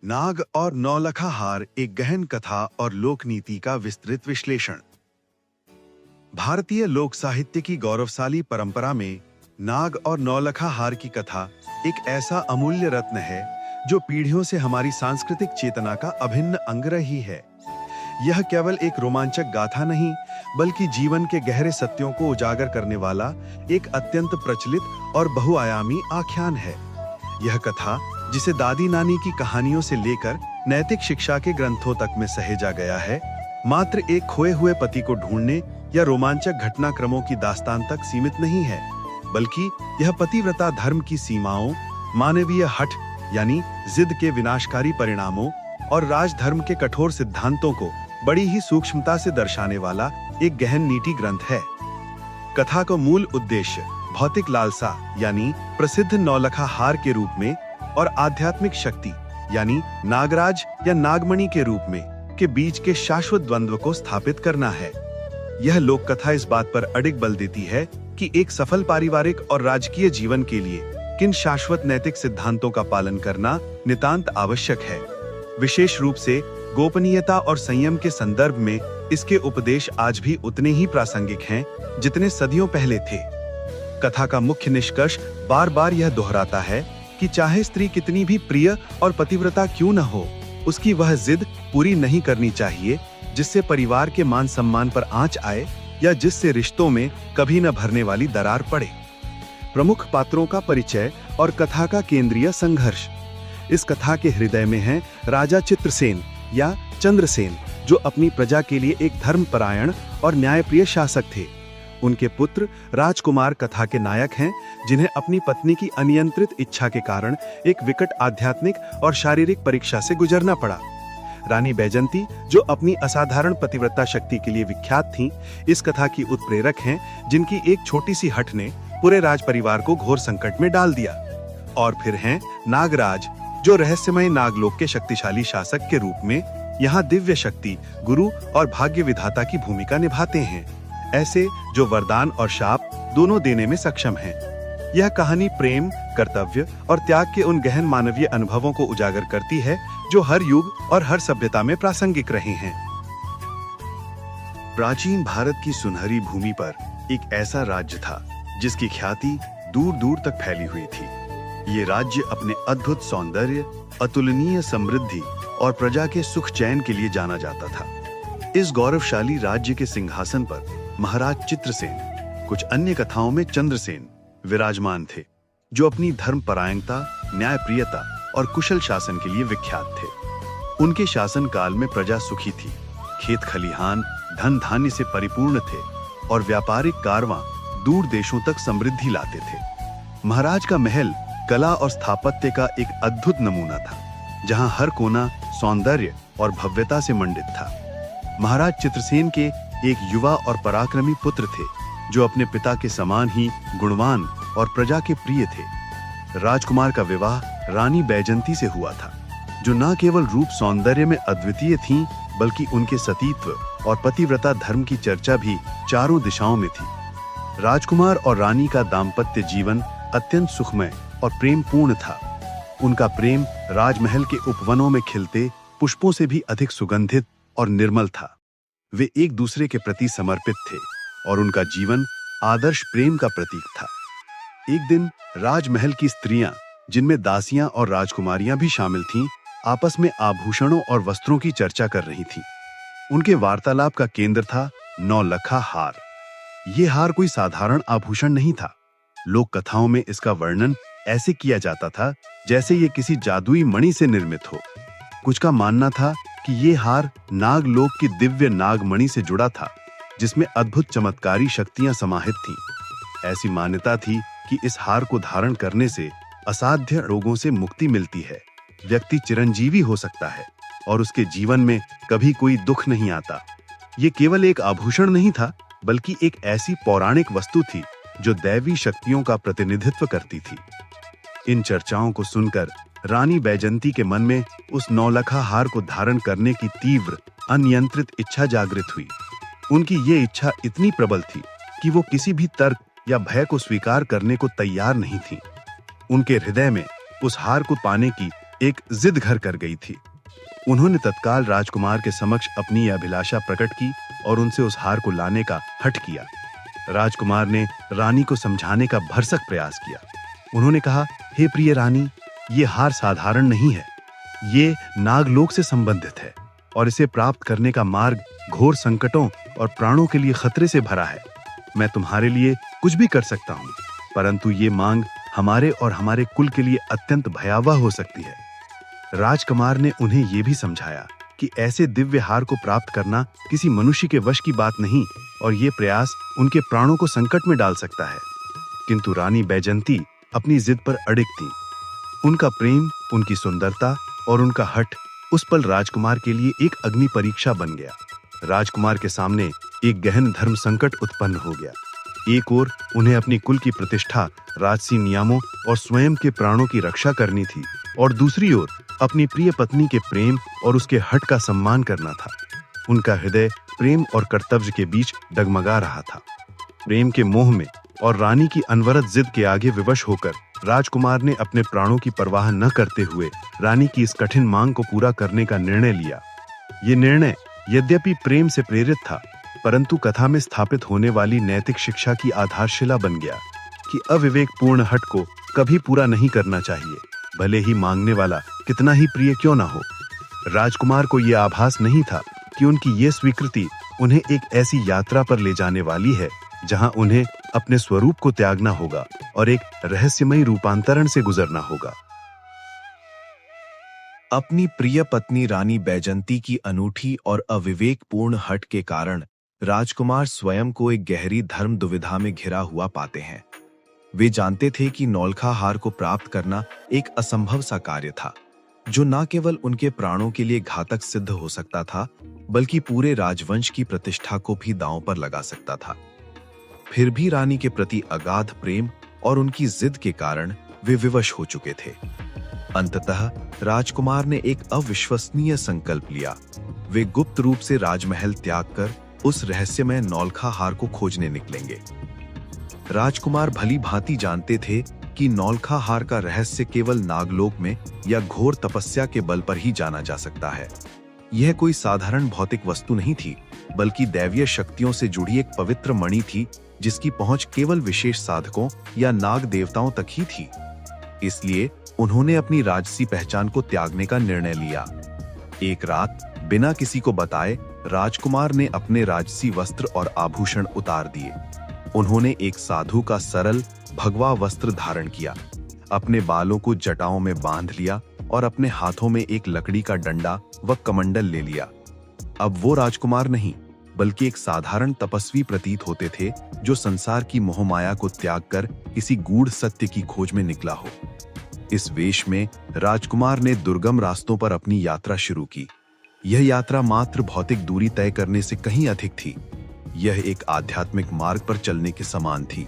नाग और नौलखा हार, एक गहन कथा और लोक नीति का विस्तृत विश्लेषण। भारतीय लोक साहित्य की गौरवशाली परंपरा में नाग और नौलखा हार की कथा एक ऐसा अमूल्य रत्न है जो पीढ़ियों से हमारी सांस्कृतिक चेतना का अभिन्न अंग रही है। यह केवल एक रोमांचक गाथा नहीं, बल्कि जीवन के गहरे सत्यों को उजागर करने वाला एक अत्यंत प्रचलित और बहुआयामी आख्यान है। यह कथा, जिसे दादी नानी की कहानियों से लेकर नैतिक शिक्षा के ग्रंथों तक में सहेजा गया है, मात्र एक खोए हुए पति को ढूंढने या रोमांचक घटनाक्रमों की दास्तान तक सीमित नहीं है, बल्कि यह पतिव्रता धर्म की सीमाओं, मानवीय हठ यानी जिद के विनाशकारी परिणामों और राजधर्म के कठोर सिद्धांतों को बड़ी ही सूक्ष्मता से दर्शाने वाला एक गहन नीति ग्रंथ है। कथा का मूल उद्देश्य भौतिक लालसा यानी प्रसिद्ध नौलखा हार के रूप में और आध्यात्मिक शक्ति यानी नागराज या नागमणि के रूप में के बीच के शाश्वत द्वंद्व को स्थापित करना है। यह लोक कथा इस बात पर अडिग बल देती है कि एक सफल पारिवारिक और राजकीय जीवन के लिए किन शाश्वत नैतिक सिद्धांतों का पालन करना नितांत आवश्यक है। विशेष रूप से गोपनीयता और संयम के संदर्भ में इसके उपदेश आज भी उतने ही प्रासंगिक हैं जितने सदियों पहले थे। कथा का मुख्य निष्कर्ष बार बार यह दोहराता है कि चाहे स्त्री कितनी भी प्रिय और पतिव्रता क्यों न हो, उसकी वह जिद पूरी नहीं करनी चाहिए जिससे परिवार के मान सम्मान पर आंच आए या जिससे रिश्तों में कभी न भरने वाली दरार पड़े। प्रमुख पात्रों का परिचय और कथा का केंद्रीय संघर्ष। इस कथा के हृदय में है राजा चित्रसेन या चंद्रसेन, जो अपनी प्रजा के लिए एक धर्मपरायण और न्यायप्रिय शासक थे। उनके पुत्र राजकुमार कथा के नायक हैं, जिन्हें अपनी पत्नी की अनियंत्रित इच्छा के कारण एक विकट आध्यात्मिक और शारीरिक परीक्षा से गुजरना पड़ा। रानी बैजंती, जो अपनी असाधारण पतिव्रता शक्ति के लिए विख्यात थीं, इस कथा की उत्प्रेरक हैं, जिनकी एक छोटी सी हठ ने पूरे राज परिवार को घोर संकट में डाल दिया। और फिर हैं नागराज, जो रहस्यमय नागलोक के शक्तिशाली शासक के रूप में यहाँ दिव्य शक्ति, गुरु और भाग्य विधाता की भूमिका निभाते हैं, ऐसे जो वरदान और शाप दोनों देने में सक्षम हैं। यह कहानी प्रेम, कर्तव्य और त्याग के उन गहन मानवीय अनुभवों को उजागर करती है जो हर युग और हर सभ्यता में प्रासंगिक रहे हैं। प्राचीन भारत की सुनहरी भूमि पर एक ऐसा राज्य था जिसकी ख्याति दूर दूर तक फैली हुई थी। ये राज्य अपने अद्भुत सौंदर्य, अतुलनीय समृद्धि और प्रजा के सुख चैन के लिए जाना जाता था। इस गौरवशाली राज्य के सिंहासन पर महाराज चित्रसेन, कुछ अन्य कथाओं में चंद्रसेन, विराजमान थे, जो अपनी धर्मपरायणता, न्यायप्रियता और कुशल शासन के लिए विख्यात थे। उनके शासन काल में प्रजा सुखी थी, खेत खलिहान धन धान्य से परिपूर्ण थे और व्यापारिक कारवां दूर देशों तक समृद्धि लाते थे। महाराज का महल कला और स्थापत्य का एक अद्भुत नमूना था, जहां हर कोना सौंदर्य और भव्यता से मंडित था। महाराज चित्रसेन के एक युवा और पराक्रमी पुत्र थे, जो अपने पिता के समान ही गुणवान और प्रजा के प्रिय थे। राजकुमार का विवाह रानी बैजंती से हुआ था, जो न केवल रूप सौंदर्य में अद्वितीय थीं, बल्कि उनके सतीत्व और पतिव्रता धर्म की चर्चा भी चारों दिशाओं में थी। राजकुमार और रानी का दाम्पत्य जीवन अत्यंत सुखमय और प्रेमपूर्ण था। उनका प्रेम राजमहल के उपवनों में खिलते पुष्पों से भी अधिक सुगंधित और निर्मल था। वे एक दूसरे के प्रति समर्पित थे और उनका जीवन आदर्श प्रेम का प्रतीक था। एक दिन राजमहल की स्त्रियां, जिनमें दासियां और राजकुमारियां भी शामिल थीं, आपस में आभूषणों और वस्त्रों की चर्चा कर रही थीं। उनके वार्तालाप का केंद्र था नौलखा हार। ये हार कोई साधारण आभूषण नहीं था। लोक कथाओं में इसका वर्णन ऐसे किया जाता था जैसे ये किसी जादुई मणि से निर्मित हो। कुछ का मानना था कि ये हार नागलोक की दिव्य नागमणि से जुड़ा था, जिसमें अद्भुत चमत्कारी शक्तियां समाहित थीं। ऐसी मान्यता थी कि इस हार को धारण करने से असाध्य रोगों से मुक्ति मिलती है, व्यक्ति चिरंजीवी हो सकता है और उसके जीवन में कभी कोई दुख नहीं आता। ये केवल एक आभूषण नहीं था, बल्कि एक ऐसी पौराणिक वस्तु थी जो दैवी शक्तियों का प्रतिनिधित्व करती थी। इन चर्चाओं को सुनकर रानी बैजंती के मन में उस नौलखा हार को धारण करने की तीव्र, अनियंत्रित इच्छा जागृत हुई। उनकी ये इच्छा इतनी प्रबल थी कि वो किसी भी तर्क या भय को स्वीकार करने को तैयार नहीं थी। उनके हृदय में उस हार को पाने की एक जिद घर कर गई थी। उन्होंने तत्काल राजकुमार के समक्ष अपनी यह अभिलाषा प्रकट की और उनसे उस हार को लाने का हठ किया। राजकुमार ने रानी को समझाने का भरसक प्रयास किया। उन्होंने कहा, हे प्रिय रानी, ये हार साधारण नहीं है। ये नागलोक से संबंधित है और इसे प्राप्त करने का मार्ग घोर संकटों और प्राणों के लिए खतरे से भरा है। मैं तुम्हारे लिए कुछ भी कर सकता हूँ, परंतु ये मांग हमारे और हमारे कुल के लिए अत्यंत भयावह हो सकती है। राजकुमार ने उन्हें यह भी समझाया कि ऐसे दिव्य हार को प्राप्त करना किसी मनुष्य के वश की बात नहीं और ये प्रयास उनके प्राणों को संकट में डाल सकता है। किंतु रानी बैजंती अपनी जिद पर अड़िग थी। उनका प्रेम, उनकी सुंदरता और उनका हठ उस पल राजकुमार के लिए एक अग्नि परीक्षा बन गया। राजकुमार के सामने एक गहन धर्म संकट उत्पन्न हो गया। एक ओर उन्हें अपनी कुल की प्रतिष्ठा, राजसी नियमों और स्वयं के प्राणों की रक्षा करनी थी और दूसरी ओर अपनी प्रिय पत्नी के प्रेम और उसके हठ का सम्मान करना था। उनका हृदय प्रेम और कर्तव्य के बीच डगमगा रहा था। प्रेम के मोह में और रानी की अनवरत जिद के आगे विवश होकर राजकुमार ने अपने प्राणों की परवाह न करते हुए रानी की इस कठिन मांग को पूरा करने का निर्णय लिया। ये निर्णय यद्यपि प्रेम से प्रेरित था, परंतु कथा में स्थापित होने वाली नैतिक शिक्षा की आधारशिला बन गया कि अविवेकपूर्ण हठ को कभी पूरा नहीं करना चाहिए, भले ही मांगने वाला कितना ही प्रिय क्यों ना हो। राजकुमार को यह आभास नहीं था कि उनकी यह स्वीकृति उन्हें एक ऐसी यात्रा पर ले जाने वाली है जहां उन्हें अपने स्वरूप को त्यागना होगा और एक रहस्यमयी रूपांतरण से गुजरना होगा। अपनी प्रिय पत्नी रानी बैजंती की अनूठी और अविवेकपूर्ण हठ के कारण राजकुमार स्वयं को एक गहरी धर्म दुविधा में घिरा हुआ पाते हैं। वे जानते थे कि नौलखा हार को प्राप्त करना एक असंभव सा कार्य था, जो न केवल उनके प्राणों के लिए घातक सिद्ध हो सकता था, बल्कि पूरे राजवंश की प्रतिष्ठा को भी दांव पर लगा सकता था। फिर भी रानी के प्रति अगाध प्रेम और उनकी जिद के कारण वे विवश हो चुके थे। अंततः राजकुमार ने एक अविश्वसनीय संकल्प लिया। वे गुप्त रूप से राजमहल त्याग कर उस रहस्यमय नौलखा हार को खोजने निकलेंगे। राजकुमार भली भांति जानते थे कि नौलखा हार का रहस्य केवल नागलोक में या घोर तपस्या के बल पर ही जाना जा सकता है। यह कोई साधारण भौतिक वस्तु नहीं थी, बल्कि दैवीय शक्तियों से जुड़ी एक पवित्र मणि थी, जिसकी पहुंच केवल विशेष साधकों या नाग देवताओं तक ही थी। इसलिए उन्होंने अपनी राजसी पहचान को त्यागने का निर्णय लिया। एक रात बिना किसी को बताए राजकुमार ने अपने राजसी वस्त्र और आभूषण उतार दिए। उन्होंने एक साधु का सरल भगवा वस्त्र धारण किया, अपने बालों को जटाओं में बांध लिया और अपने हाथों में एक लकड़ी का डंडा व कमंडल ले लिया। अब वो राजकुमार नहीं, बल्कि एक साधारण तपस्वी प्रतीत होते थे, जो संसार की मोहमाया को त्याग कर किसी गूढ़ सत्य की खोज में निकला हो। इस वेश में राजकुमार ने दुर्गम रास्तों पर अपनी यात्रा शुरू की। यह यात्रा मात्र भौतिक दूरी तय करने से कहीं अधिक थी। यह एक आध्यात्मिक मार्ग पर चलने के समान थी।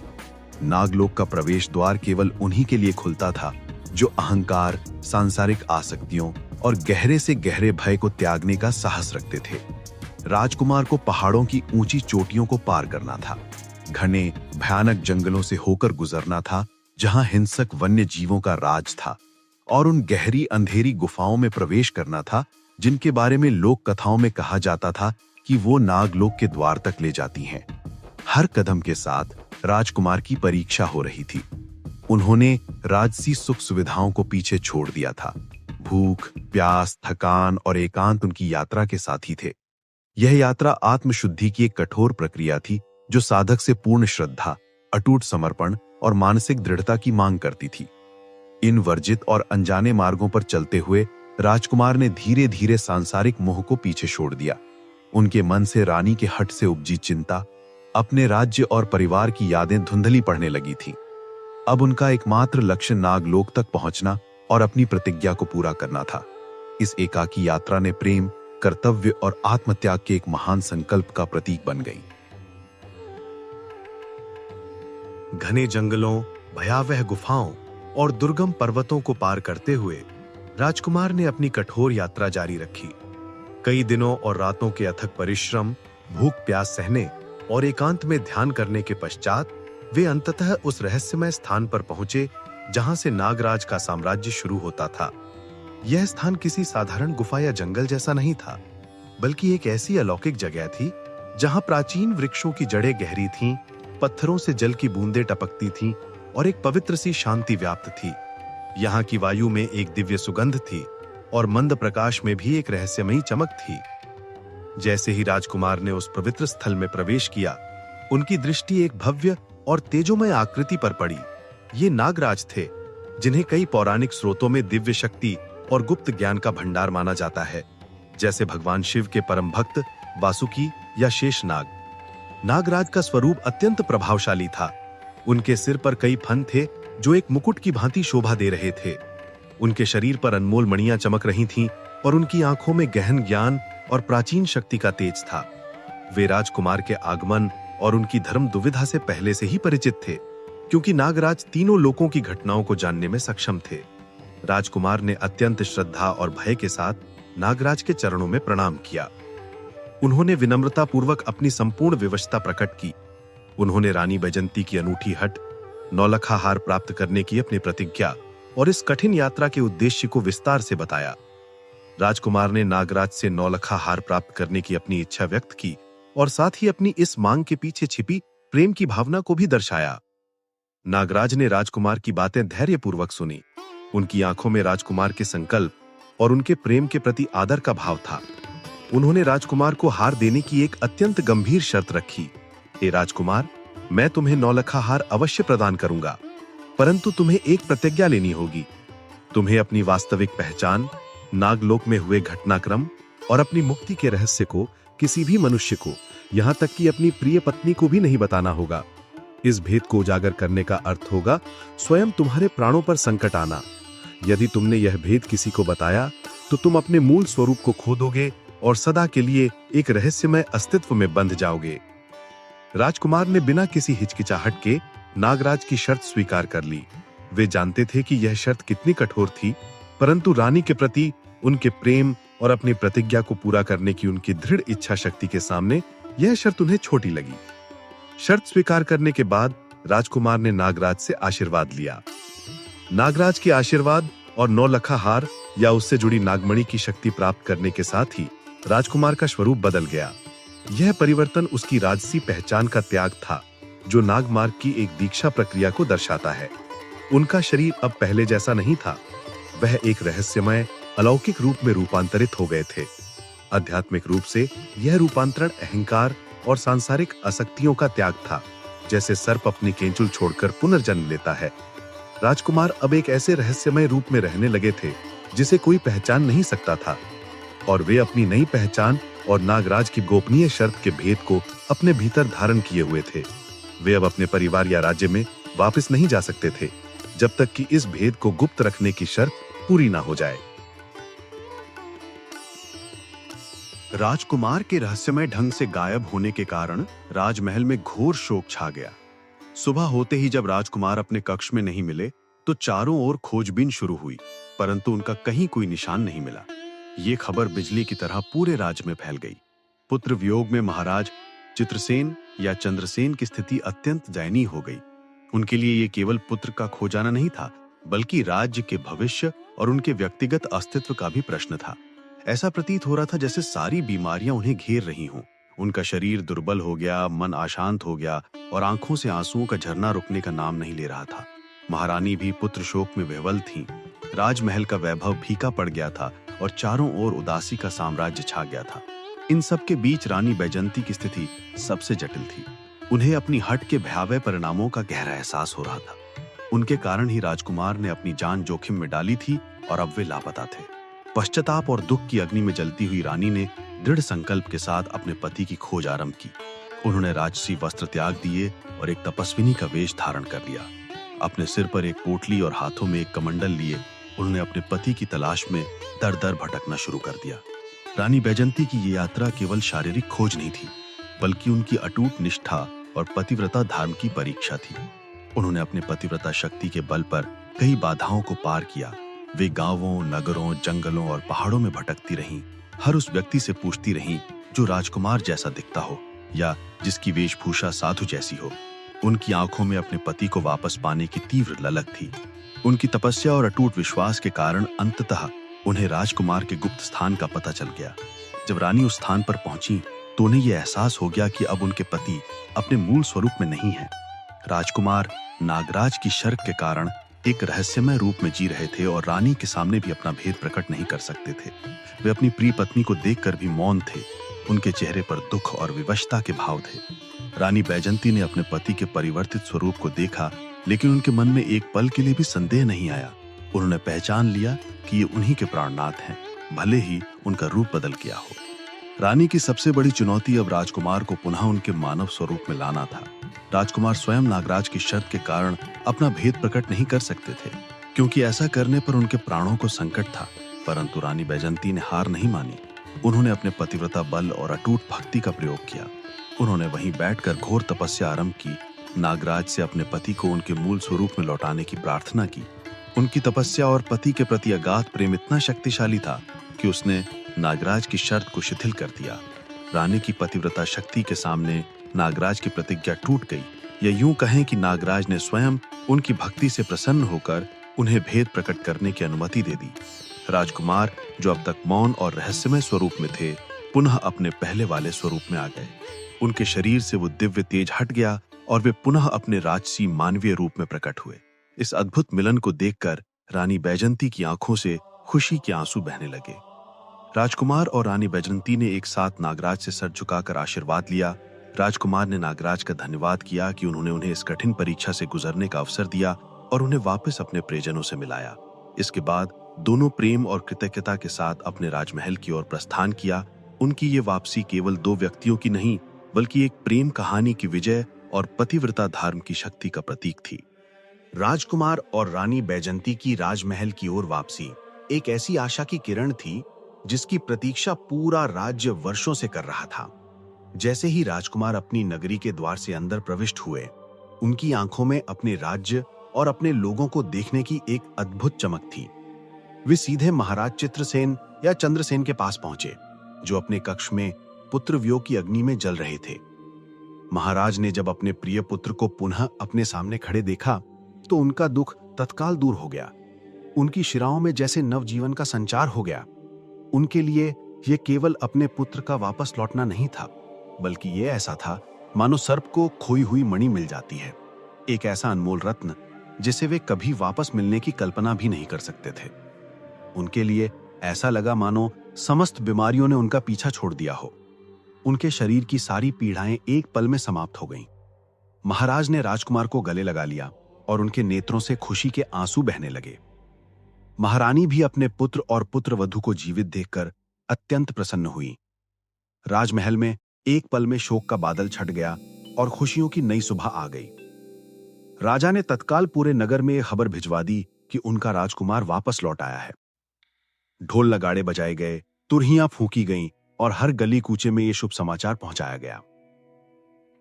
नागलोक का प्रवेश द्वार केवल उन्हीं के लिए खुलता था जो अहंकार, सांसारिक आसक्तियों और गहरे से गहरे भय को त्यागने का साहस रखते थे। राजकुमार को पहाड़ों की ऊंची चोटियों को पार करना था, घने भयानक जंगलों से होकर गुजरना था जहां हिंसक वन्य जीवों का राज था, और उन गहरी अंधेरी गुफाओं में प्रवेश करना था जिनके बारे में लोक कथाओं में कहा जाता था कि वो नागलोक के द्वार तक ले जाती हैं। हर कदम के साथ राजकुमार की परीक्षा हो रही थी। उन्होंने राजसी सुख सुविधाओं को पीछे छोड़ दिया था। भूख, प्यास, थकान और एकांत उनकी यात्रा के साथी थे। यह यात्रा आत्मशुद्धि की एक कठोर प्रक्रिया थी, जो साधक से पूर्ण श्रद्धा, अटूट समर्पण और मानसिक दृढ़ता की मांग करती थी। इन वर्जित और अनजाने मार्गों पर चलते हुए राजकुमार ने धीरे धीरे सांसारिक मोह को पीछे छोड़ दिया। उनके मन से रानी के हठ से उपजी चिंता, अपने राज्य और परिवार की यादें धुंधली पड़ने लगी थीं। अब उनका एकमात्र लक्ष्य नागलोक तक पहुंचना और अपनी प्रतिज्ञा को पूरा करना था। इस एकाकी यात्रा ने प्रेम, कर्तव्य और आत्मत्याग के एक महान संकल्प का प्रतीक बन गई। घने जंगलों, भयावह गुफाओं और दुर्गम पर्वतों को पार करते हुए राजकुमार ने अपनी कठोर यात्रा जारी रखी। कई दिनों और रातों के अथक परिश्रम, भूख प्यास सहने और एकांत में ध्यान करने के पश्चात वे अंततः उस रहस्यमय स्थान पर पहुंचे जहां से नागराज का साम्राज्य शुरू होता था। यह स्थान किसी साधारण गुफा या जंगल जैसा नहीं था, बल्कि एक ऐसी अलौकिक जगह थी जहां प्राचीन वृक्षों की जड़ें गहरी थीं, पत्थरों से जल की बूंदें टपकती थीं और एक पवित्र सी शांति व्याप्त थी। यहाँ की वायु में एक दिव्य सुगंध थी और मंद प्रकाश में भी एक रहस्यमयी चमक थी। जैसे ही राजकुमार ने उस पवित्र स्थल में प्रवेश किया, उनकी दृष्टि एक भव्य और तेजोमय आकृति पर पड़ी। ये नागराज थे, जिन्हें कई पौराणिक स्रोतों में दिव्य शक्ति और गुप्त ज्ञान का भंडार माना जाता है, जैसे भगवान शिव के परम भक्त वासुकी या शेषनाग। नागराज का स्वरूप अत्यंत प्रभावशाली था। उनके सिर पर कई फन थे जो एक मुकुट की भांति शोभा दे रहे थे। उनके शरीर पर अनमोल मणियां चमक रही थीं और उनकी आंखों में गहन ज्ञान और प्राचीन शक्ति का तेज था। वे राजकुमार के आगमन और उनकी धर्म दुविधा से पहले से ही परिचित थे, क्योंकि नागराज तीनों लोकों की घटनाओं को जानने में सक्षम थे। राजकुमार ने अत्यंत श्रद्धा और भय के साथ नागराज के चरणों में प्रणाम किया। उन्होंने विनम्रता पूर्वक अपनी संपूर्ण विवशता प्रकट की। उन्होंने रानी बैजंती की अनूठी हट, नौलखा हार प्राप्त करने की अपनी प्रतिज्ञा और इस कठिन यात्रा के उद्देश्य को विस्तार से बताया। राजकुमार ने नागराज से नौलखा हार प्राप्त करने की अपनी इच्छा व्यक्त की और साथ ही अपनी इस मांग के पीछे छिपी प्रेम की भावना को भी दर्शाया। नागराज ने राजकुमार की बातें धैर्यपूर्वक सुनी। उनकी आंखों में राजकुमार के संकल्प और उनके प्रेम के प्रति आदर का भाव था। उन्होंने राजकुमार को हार देने की एक अत्यंत गंभीर शर्त रखी। हे राजकुमार, मैं तुम्हें नौलखा हार अवश्य प्रदान करूंगा, परंतु तुम्हें एक प्रतिज्ञा लेनी होगी। तुम्हें अपनी वास्तविक पहचान, नागलोक में हुए घटनाक्रम और अपनी मुक्ति के रहस्य को किसी भी मनुष्य को, यहां तक कि अपनी प्रिय पत्नी को भी नहीं बताना होगा। इस भेद को उजागर करने का अर्थ होगा स्वयं तुम्हारे प्राणों पर संकट आना। यदि तुमने यह भेद किसी को बताया तो तुम अपने मूल स्वरूप को खो दोगे और सदा के लिए एक रहस्यमय अस्तित्व में बंध जाओगे। राजकुमार ने बिना किसी हिचकिचाहट के नागराज की शर्त स्वीकार कर ली। वे जानते थे कि यह शर्त कितनी कठोर थी, परंतु रानी के प्रति उनके प्रेम और अपनी प्रतिज्ञा को पूरा करने की उनकी दृढ़ इच्छा शक्ति के सामने यह शर्त उन्हें छोटी लगी। शर्त स्वीकार करने के बाद राजकुमार ने नागराज से आशीर्वाद लिया। नागराज के आशीर्वाद और नौलखा हार या उससे जुड़ी नागमणि की शक्ति प्राप्त करने के साथ ही राजकुमार का स्वरूप बदल गया। यह परिवर्तन उसकी राजसी पहचान का त्याग था, जो नागमार्ग की एक दीक्षा प्रक्रिया को दर्शाता है। उनका शरीर अब पहले जैसा नहीं था। वह एक रहस्यमय, अलौकिक रूप में रूपांतरित हो गए थे। आध्यात्मिक रूप से यह रूपांतरण अहंकार और सांसारिक आसक्तियों का त्याग था, जैसे सर्प अपनी केंचुल छोड़कर पुनर्जन्म लेता है। राजकुमार अब एक ऐसे रहस्यमय रूप में रहने लगे थे जिसे कोई पहचान नहीं सकता था, और वे अपनी नई पहचान और नागराज की गोपनीय शर्त के भेद को अपने भीतर धारण किए हुए थे। वे अब अपने परिवार या राज्य में वापस नहीं जा सकते थे, जब तक कि इस भेद को गुप्त रखने की शर्त पूरी ना हो जाए। राजकुमार के रहस्यमय ढंग से गायब होने के कारण राजमहल में घोर शोक छा गया। सुबह होते ही जब राजकुमार अपने कक्ष में नहीं मिले, तो चारों ओर खोजबीन शुरू हुई, परंतु उनका कहीं कोई निशान नहीं मिला। ये खबर बिजली की तरह पूरे राज्य में फैल गई। पुत्र वियोग में महाराज चित्रसेन या चंद्रसेन की स्थिति अत्यंत दयनीय हो गई। उनके लिए ये केवल पुत्र का खो जाना नहीं था, बल्कि राज्य के भविष्य और उनके व्यक्तिगत अस्तित्व का भी प्रश्न था। ऐसा प्रतीत हो रहा था जैसे सारी बीमारियां उन्हें घेर रही हों। उनका शरीर दुर्बल हो गया, मन अशांत हो गया और आंखों से आंसुओं का झरना रुकने का नाम नहीं ले रहा था। महारानी भी पुत्र शोक में विह्वल थीं। राजमहल का वैभव फीका पड़ गया था और चारों ओर उदासी का साम्राज्य छा गया था। इन सब के बीच रानी बैजंती की स्थिति सबसे जटिल थी। उन्हें अपनी हट के भयावह परिणामों का गहरा एहसास हो रहा था। उनके कारण ही राजकुमार ने अपनी जान जोखिम में डाली थी और अब वे लापता थे। पश्चाताप और दुख की अग्नि में जलती हुई रानी ने दृढ़ संकल्प के साथ अपने पति की खोज आरंभ की। उन्होंने राजसी वस्त्र त्याग दिए और एक तपस्विनी का वेश धारण कर लिया। अपने सिर पर एक पोटली और हाथों में एक कमंडल लिए उन्होंने अपने पति की तलाश में दर दर भटकना शुरू कर दिया। रानी बैजंती की ये यात्रा केवल शारीरिक खोज नहीं थी, बल्कि उनकी अटूट निष्ठा और पतिव्रता धर्म की परीक्षा थी। उन्होंने अपने पतिव्रता शक्ति के बल पर कई बाधाओं को पार किया। वे गांवों, नगरों, जंगलों और पहाड़ों में भटकती रहीं, हर उस व्यक्ति से पूछती रहीं जो राजकुमार जैसा दिखता हो या जिसकी वेशभूषा साधु जैसी हो। उनकी आंखों में अपने पति को वापस पाने की तीव्र ललक थी। उनकी तपस्या और अटूट विश्वास के कारण अंततः उन्हें राजकुमार के गुप्त स्थान का पता चल गया। जब रानी उस स्थान पर पहुंची तो उन्हें यह एहसास हो गया कि अब उनके पति अपने मूल स्वरूप में नहीं हैं। राजकुमार नागराज की शर्त के कारण एक रहस्यमय रूप में जी रहे थे और रानी के सामने भी अपना भेद प्रकट नहीं कर सकते थे। वे अपनी प्रिय पत्नी को देखकर भी मौन थे। उनके चेहरे पर दुख और विवशता के भाव थे। रानी बैजंती ने अपने पति के परिवर्तित स्वरूप को देखा, लेकिन उनके मन में एक पल के लिए भी संदेह नहीं आया। उन्होंने पहचान लिया कि ये उन्हीं के प्राणनाथ हैं, भले ही उनका रूप बदल गया हो। रानी की सबसे बड़ी चुनौती अब राजकुमार को पुनः उनके मानव स्वरूप में लाना था। राजकुमार स्वयं नागराज की शर्त के कारण अपना भेद प्रकट नहीं कर सकते थे, क्योंकि ऐसा करने पर उनके प्राणों को संकट था। परंतु रानी बैजंती ने हार नहीं मानी। उन्होंने अपने पतिव्रता बल और अटूट भक्ति का प्रयोग किया। उन्होंने वहीं बैठकर घोर तपस्या आरंभ की। नागराज से अपने पति को उनके मूल स्वरूप में लौटाने की प्रार्थना की। उनकी तपस्या और पति के प्रति अगाध प्रेम इतना शक्तिशाली था कि उसने नागराज की शर्त को शिथिल कर दिया। रानी की पतिव्रता शक्ति के सामने नागराज की प्रतिज्ञा टूट गई, या यूं कहें कि नागराज ने स्वयं उनकी भक्ति से प्रसन्न होकर उन्हें भेद प्रकट करने की अनुमति दे दी। राजकुमार, जो अब तक मौन और रहस्यमय स्वरूप में थे, पुनः अपने पहले वाले स्वरूप में आ गए। उनके शरीर से वो दिव्य तेज हट गया और वे पुनः अपने राजसी मानवीय रूप में प्रकट हुए। इस अद्भुत मिलन को देखकर रानी बैजंती की आंखों से खुशी के आंसू बहने लगे। राजकुमार और रानी बैजंती ने एक साथ नागराज से सर झुकाकर आशीर्वाद लिया। राजकुमार ने नागराज का धन्यवाद किया कि उन्होंने उन्हें इस कठिन परीक्षा से गुजरने का अवसर दिया और उन्हें वापस अपने प्रियजनों से मिलाया। इसके बाद दोनों प्रेम और कृतज्ञता के साथ अपने राजमहल की ओर प्रस्थान किया। उनकी ये वापसी केवल दो व्यक्तियों की नहीं, बल्कि एक प्रेम कहानी की विजय और पतिव्रता धर्म की शक्ति का प्रतीक थी। राजकुमार और रानी बैजंती की राजमहल की ओर वापसी एक ऐसी आशा की किरण थी जिसकी प्रतीक्षा पूरा राज्य वर्षों से कर रहा था। जैसे ही राजकुमार अपनी नगरी के द्वार से अंदर प्रविष्ट हुए, उनकी आंखों में अपने राज्य और अपने लोगों को देखने की एक अद्भुत चमक थी। वे सीधे महाराज चित्रसेन या चंद्रसेन के पास पहुंचे, जो अपने कक्ष में पुत्र वियोग की अग्नि में जल रहे थे। महाराज ने जब अपने प्रिय पुत्र को पुनः अपने सामने खड़े देखा तो उनका दुख तत्काल दूर हो गया। उनकी शिराओं में जैसे नवजीवन का संचार हो गया। उनके लिए यह केवल अपने पुत्र का वापस लौटना नहीं था, बल्कि यह ऐसा था मानो सर्प को खोई हुई मणि मिल जाती है, एक ऐसा अनमोल रत्न जिसे वे कभी वापस मिलने की कल्पना भी नहीं कर सकते थे। उनके लिए ऐसा लगा मानो समस्त बीमारियों ने उनका पीछा छोड़ दिया हो। उनके शरीर की सारी पीड़ाएं एक पल में समाप्त हो गईं। महाराज ने राजकुमार को गले लगा लिया और उनके नेत्रों से खुशी के आंसू बहने लगे। महारानी भी अपने पुत्र और पुत्रवधू को जीवित देखकर अत्यंत प्रसन्न हुई। राजमहल में एक पल में शोक का बादल छट गया और खुशियों की नई सुबह आ गई। राजा ने तत्काल पूरे नगर में खबर भिजवा दी कि उनका राजकुमार वापस लौट आया है। ढोल नगाड़े बजाए गए, तुरहियां फूंकी गईं और हर गली कूचे में यह शुभ समाचार पहुंचाया गया।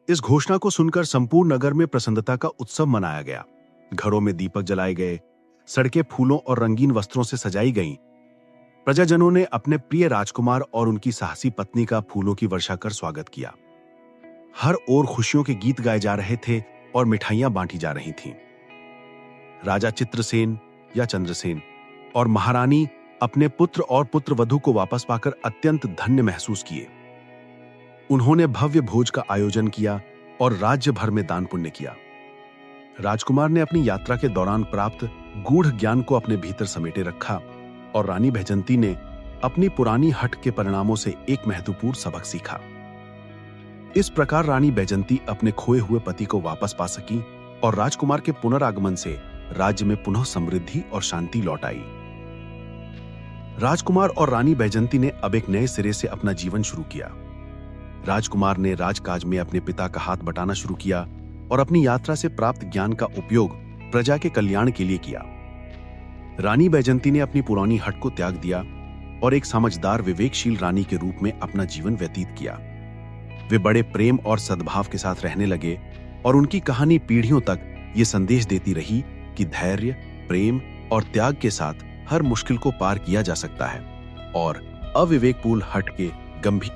इस घोषणा को सुनकर संपूर्ण नगर में प्रसन्नता का उत्सव मनाया गया। घरों में दीपक जलाए गए, सड़कें फूलों और रंगीन वस्त्रों से सजाई गईं। प्रजाजनों ने अपने प्रिय राजकुमार और उनकी साहसी पत्नी का फूलों की वर्षा कर स्वागत किया। हर ओर खुशियों के गीत गाए जा रहे थे और मिठाइयां बांटी जा रही थीं। राजा चित्रसेन या चंद्रसेन और महारानी अपने पुत्र और पुत्रवधू को वापस पाकर अत्यंत धन्य महसूस किए। उन्होंने भव्य भोज का आयोजन किया और राज्य भर में दान पुण्य किया। राजकुमार ने अपनी यात्रा के दौरान प्राप्त गूढ़ ज्ञान को अपने भीतर समेटे रखा और रानी बैजंती ने अपनी पुरानी हट के परिणामों से एक महत्वपूर्ण सबक सीखा। इस प्रकार रानी बैजंती अपने खोए हुए पति को वापस पा सकी और राजकुमार के पुनरागमन से राज्य में पुनः समृद्धि और शांति लौट आई। राजकुमार और रानी बैजंती ने अब एक नए सिरे से अपना जीवन शुरू किया। राजकुमार ने राजकाज में अपने पिता का हाथ बटाना शुरू किया और अपनी यात्रा से प्राप्त ज्ञान का उपयोग प्रजा के कल्याण के लिए किया। रानी बैजंती ने अपनी पुरानी हट को त्याग दिया और एक समझदार विवेकशील रानी के रूप में अपना जीवन व्यतीत किया। वे बड़े प्रेम और सद्भाव के साथ रहने लगे और उनकी कहानी पीढ़ियों तक ये संदेश देती रही कि धैर्य, प्रेम और त्याग के साथ हर मुश्किल को पार किया जा सकता है और अविवेकपूर्ण हट के गंभीर